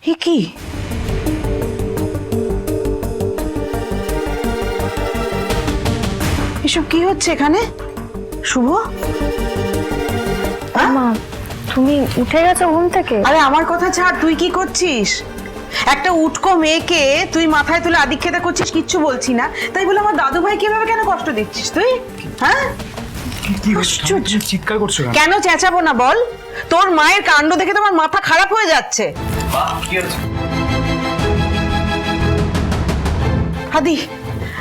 কি এসব কি হচ্ছে এখানে? শুভ, মা তুমি উঠে গেছো ঘুম থেকে? আরে আমার কথা ছাড়, তুই কি করছিস? একটা উটকো মেয়েকে তুই মাথায় তুলে আদিক্ষেতা করছিস, কিচ্ছু বলছি না, তাই বলে আমার দাদু ভাই কিভাবে কেন কষ্ট দিচ্ছিস তুই? হ্যাঁ, কি চিৎকার করছো কেন চেঁচাবো না বল? তোর মায়ের কাণ্ড দেখে তোমার মাথা খারাপ হয়ে যাচ্ছে। আদি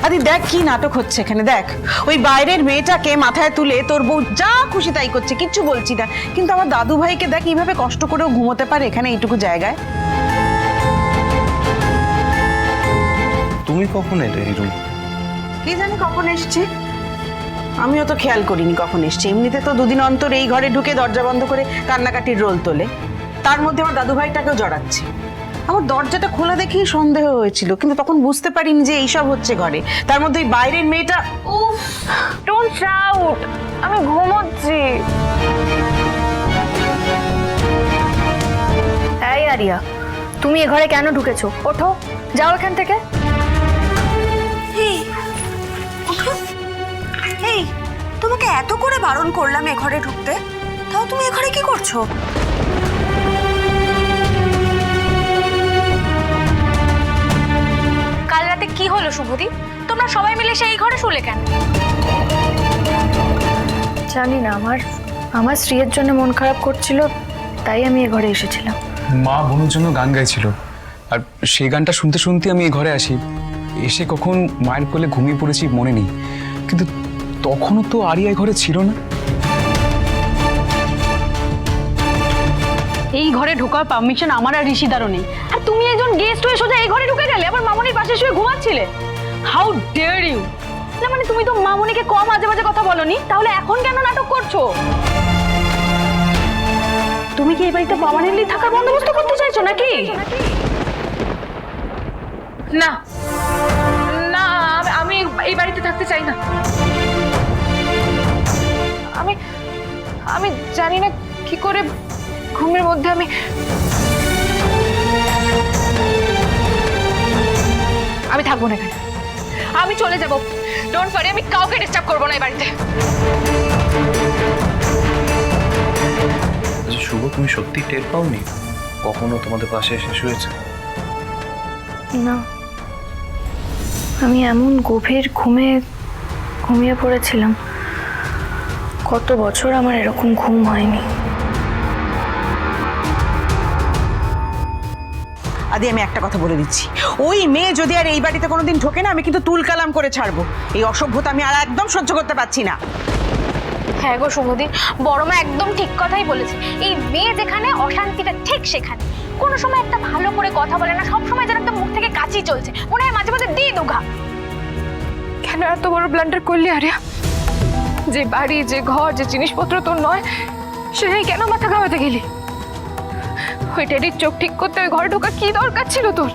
আদি দেখ কি নাটক হচ্ছে এখানে, দেখ ওই বাইরের মেয়েটাকে মাথায় তুলে তোর বউ যা খুশি তাই করছে, কিচ্ছু বলছি না, কিন্তু আমার দাদু ভাইকে দেখ এইভাবে কষ্ট করেও ঘুমোতে পারে এখানে এইটুকু জায়গায়। তুমি কখন এলে এই রুম? কি জানি কখন এসছি, আমিও তো খেয়াল করিনি কখন এসছি। এমনিতে তো দুদিন অন্তর এই ঘরে ঢুকে দরজা বন্ধ করে কান্নাকাটির রোল তোলে, তার মধ্যে আমার দাদু ভাইটাকেও জড়াচ্ছে। আমার দরজাটা খোলা দেখেই সন্দেহ হয়েছিল, কিন্তু তখন বুঝতে পারিনি যে এইসব হচ্ছে ঘরে, তার মধ্যে ওই বাইরের মেয়েটা। ডোন্ট শাউট, আমি ঘুমোচ্ছি। এই আরিয়া, তুমি এ ঘরে কেন ঢুকেছো? ওঠো, যাও এখান থেকে। এই, তোমাকে এত করে বারণ করলাম এ ঘরে ঢুকতে, তাও তুমি এ ঘরে কি করছো? কাল রাতে কি হলো শুভদীপ? তোমরা সবাই মিলে সেই ঘরে শুলে কেন? জানি না, আমার স্ত্রীর জন্য মন খারাপ করছিল, তাই আমি এ ঘরে এসেছিলাম। মা বোনের জন্য গান গাইছিল, আর সেই গানটা শুনতে শুনতে আমি এই ঘরে আসি। এসে কখন মায়ের কোলে ঘুমিয়ে পড়েছি মনে নেই, কিন্তু তখনও তো আরিয়া এই ঘরে ছিল না। এই ঘরে ঢোকার পারমিশন আমার আর ঋষিদারও নেই, আর তুমি একজন গেস্ট হয়ে সোজা এই ঘরে ঢুকে গেলে, আবার মামনির পাশে শুয়ে ঘুমাচ্ছিলে। How dare you! না মানে তুমি তো মামনিকে কম আজে বাজে কথা বলনি, তাহলে এখন কেন নাটক করছো? তুমি কি এই বাড়িতে পার্মানেন্টলি থাকার বন্দোবস্ত করতে চাইছো নাকি? না না, আমি এই বাড়িতে থাকতে চাই না। আমি আমি জানি না কি করে ঘুমের মধ্যে আমি থাকবো না এখানে, আমি চলে যাব। ডোন্ট ওয়ারি, আমি কাউকে ডিস্টার্ব করবো না এই বাড়িতে। শুভ, তুমি সত্যি টের পাওনি কখনো তোমাদের পাশে এসে শুয়েছে? না, আমি এমন গভীর ঘুমিয়ে পড়েছিলাম, কত বছর আমার এরকম ঘুম হয়নি। আদি আমি একটা কথা বলে দিচ্ছি, ওই মেয়ে যদি আর এই বাড়িতে কোনোদিন ঢোকে না, আমি কিন্তু তুল কালাম করে ছাড়বো। এই অসভ্যতা আমি আর একদম সহ্য করতে পারছি না। হ্যাঁ গো শুভদীপ, বড় মা একদম ঠিক কথাই বলেছে। এই মেয়ে যেখানে, অশান্তিটা ঠিক সেখানে। কোনো সময় একটা ভালো করে কথা বলে না, সব সময় যেন একটা মুখ থেকে কাচি চলছে, মনে হয় মাঝে মাঝে দিয়ে দুঘা। কেন এত বড় ব্লান্ডার করলি আরিয়া? যে বাড়ি, যে ঘর, যে জিনিসপত্র তোর নয়, সেই কেন মাথা ঘামাতে গেলি? ওই টেডির চোখ ঠিক করতে ওই ঘরে ঢোকা কি দরকার ছিল তোর?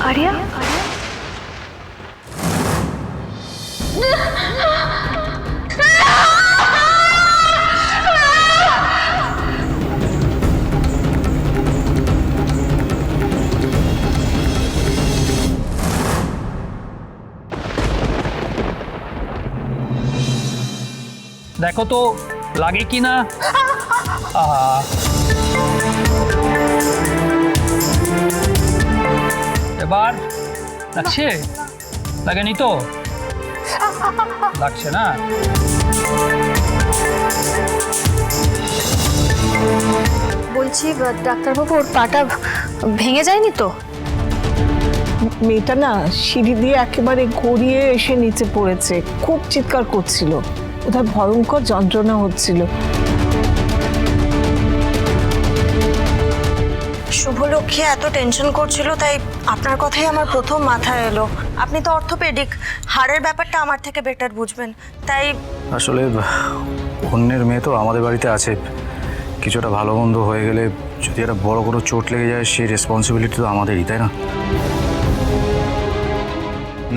আরিয়া, দেখো তো লাগে কি না। এবার লাগছে? লাগেনি তো? লাগছে না? বলছি ডাক্তারবাবু, ওর পাটা ভেঙে যায়নি তো? মেয়েটা না সিঁড়ি দিয়ে একেবারে গড়িয়ে এসে নিচে পড়েছে, খুব চিৎকার করছিল, ওদের ভয়ঙ্কর যন্ত্রণা হচ্ছিল। শুভলক্ষ্মী এত টেনশন করছিল, তাই আপনার কথাই আমার প্রথম মাথায় এলো। আপনি তো অর্থোপেডিক, হাড়ের ব্যাপারটা আমার থেকে বেটার বুঝবেন, তাই আসলে অন্যের মেয়ে তো আমাদের বাড়িতে আছে, কিছুটা ভালো মন্দ হয়ে গেলে যদি একটা বড় কোনো চোট লেগে যায়, সেই রেসপন্সিবিলিটি তো আমাদেরই, তাই না?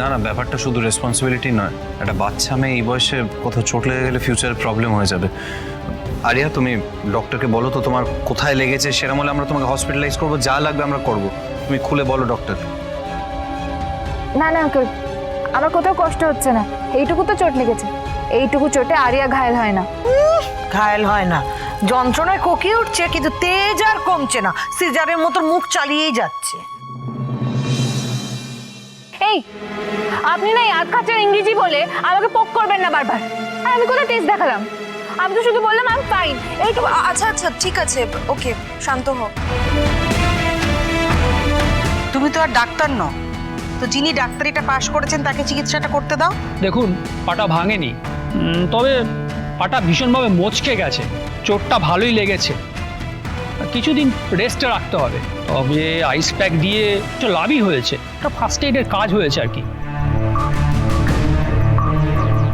না না, ব্যাপারটা শুধু রেসপন্সিবিলিটি নয়, একটা বাচ্চা মেয়ে এই বয়সে কোথাও চোট লেগে গেলে ফিউচারে প্রবলেম হয়ে যাবে। আরিয়া, তুমি ডক্টরকে বলো তো তোমার কোথায় লেগেছে, সেরকম হলে আমরা তোমাকে হসপিটালাইজ করবো, যা লাগবে আমরা করব। তুমি খুলে বলো ডক্টর। না না আঙ্কেল, আমার কোথাও কষ্ট হচ্ছে না, এইটুকু তো চোট লেগেছে, এইটুকু চোটে আরিয়া ঘায়েল হয় না। ঘায়েল হয় না, যন্ত্রণায় কোকিয়ে উঠছে কিন্তু তেজ আর কমছে না, সিজারের মতো মুখ চালিয়েই যাচ্ছে। এই আপনি না এই আধখাচের ইংরেজি বলে আমাকে পোক করবেন না বারবার। আর আমি কোথায় টেস্ট দেখালাম? আমি তো শুধু বললাম আমি ফাইন, এইটুকু। আচ্ছা আচ্ছা ঠিক আছে, ওকে, শান্ত হও। তুমি তো আর ডাক্তার নও, তো যিনি ডাক্তারিটা পাশ করেছেন তাকে চিকিৎসাটা করতে দাও। দেখুন, পাটা ভাঙেনি, তবে পাটা ভীষণভাবে মচকে গেছে, চোটটা ভালোই লেগেছে, কিছুদিন রেস্টে রাখতে হবে। তবে আইস প্যাক দিয়ে একটু লাভই হয়েছে, একটা ফার্স্ট এইডের কাজ হয়েছে আর কি।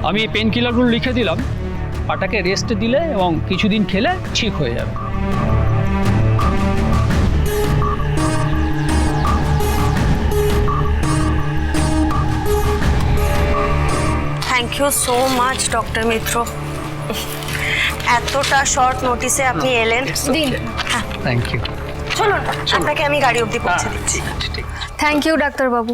আমি এই পেন কিলারগুলো লিখে দিলাম, পাটাকে রেস্ট দিলে এবং কিছুদিন খেলে ঠিক হয়ে যাবে। Thank you so much doctor Mitra, এতটা শর্ট নোটিসে আপনি এলেন। দিন। Thank you. চলুন, আপনাকে আমি গাড়ি অবধি পৌঁছে দিচ্ছি। থ্যাংক ইউ ডাক্তারবাবু।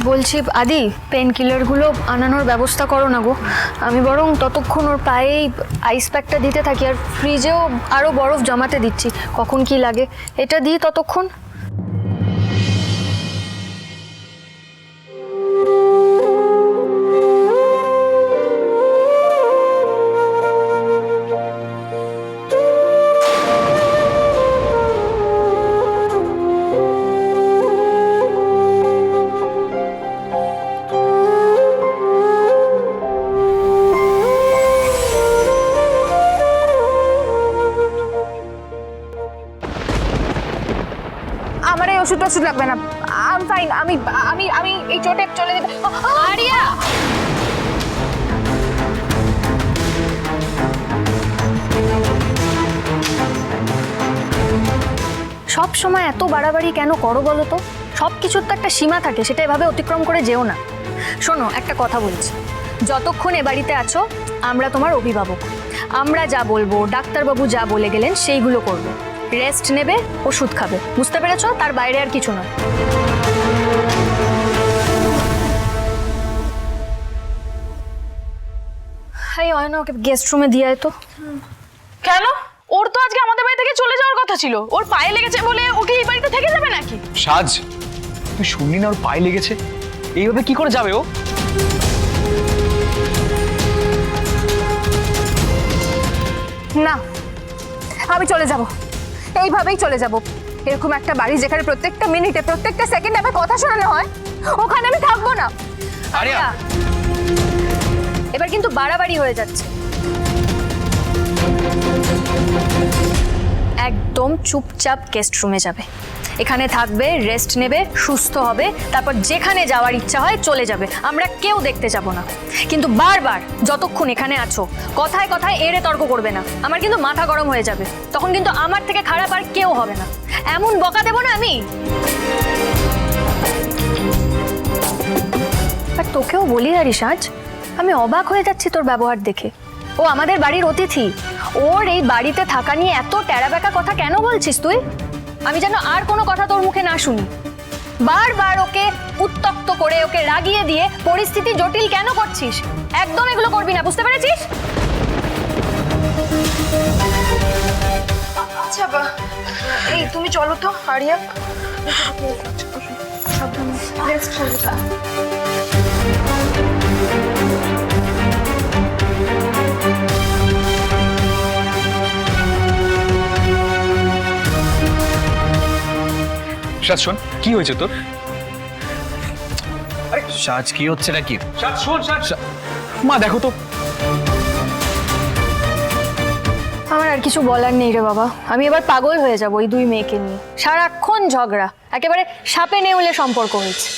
বলছি আদি, পেন কিলারগুলো আনানোর ব্যবস্থা করো না গো। আমি বরং ততক্ষণ ওর পায়ে আইস প্যাকটা দিতে থাকি, আর ফ্রিজেও আরও বরফ জমাতে দিচ্ছি, কখন কি লাগে এটা দিই ততক্ষণ। আমার এই ওষুধ টষুধ লাগবে না, আমি ফাইন, আমি আমি আমি এই চোটে চলে যেতে। আরিয়া, সব সময় এত বাড়াবাড়ি কেন করো বলো তো? সব কিছুর তো একটা সীমা থাকে, সেটা এভাবে অতিক্রম করে যেও না। শোনো, একটা কথা বলছি, যতক্ষণ এ বাড়িতে আছো আমরা তোমার অভিভাবক, আমরা যা বলবো, ডাক্তারবাবু যা বলে গেলেন সেইগুলো করবে। রেস্ট নেবে, ওষুধ খাবে, বুঝতে পেরেছো? তার বাইরে আর কিছু নয়। হাই অয়না, ওকে গেস্ট রুমে দিয়ে আয় তো। কেন? ওর তো আজকে আমাদের বাড়ি থেকে চলে যাওয়ার কথা ছিল, ওর পায়ে লেগেছে বলে ওকে এই বাড়িতে থেকে যাবে নাকি? সাজ, তুই শুনলি না ওর পায়ে লেগেছে? এইভাবে কি করে যাবে ও? না, আমি চলে যাব, এইভাবেই চলে যাব। এরকম একটা বাড়ি যেখানে প্রত্যেকটা মিনিটে প্রত্যেকটা সেকেন্ডে আমার কথা শোনানো হয়, ওখানে আমি থাকবো না। আরিয়া, এবার কিন্তু বাড়াবাড়ি হয়ে যাচ্ছে। একদম চুপচাপ গেস্ট রুমে যাবে, এখানে থাকবে, রেস্ট নেবে, সুস্থ হবে, তারপর যেখানে যাওয়ার ইচ্ছা হয় চলে যাবে, আমরা কেউ দেখতে যাব না। কিন্তু বারবার যতক্ষণ এখানে আছো কথায় কথায় এড়ে তর্ক করবে না, আমার কিন্তু মাথা গরম হয়ে যাবে, তখন কিন্তু আমার থেকে খারাপ আর কেউ হবে না। এমন বকা দেবো না আমি। আর তোকেও বলি আরিশাজ, আমি অবাক হয়ে যাচ্ছি তোর ব্যবহার দেখে। ও আমাদের বাড়ির অতিথি, ওর এই বাড়িতে থাকা নিয়ে এত ট্যাড়াব্যাকা কথা কেন বলছিস তুই? আমি যেন আর কোনো কথা তোর মুখে না শুনি। বারবার ওকে উত্তক্ত করে, ওকে রাগিয়ে দিয়ে পরিস্থিতি জটিল কেন করছিস? একদম এগুলো করবি না, বুঝতে পেরেছিস? আচ্ছা এই তুমি চলো তো আরিয়া। সাজ শোন, কি হয়েছে তোর? সাজ, কি হচ্ছে নাকি? সাজ শোন, সাজ। মা দেখো তো। আমার আর কিছু বলার নেই রে বাবা, আমি এবার পাগল হয়ে যাবো এই দুই মেয়েকে নিয়ে। সারাক্ষণ ঝগড়া, একেবারে সাপে নেউলে সম্পর্ক হয়েছে।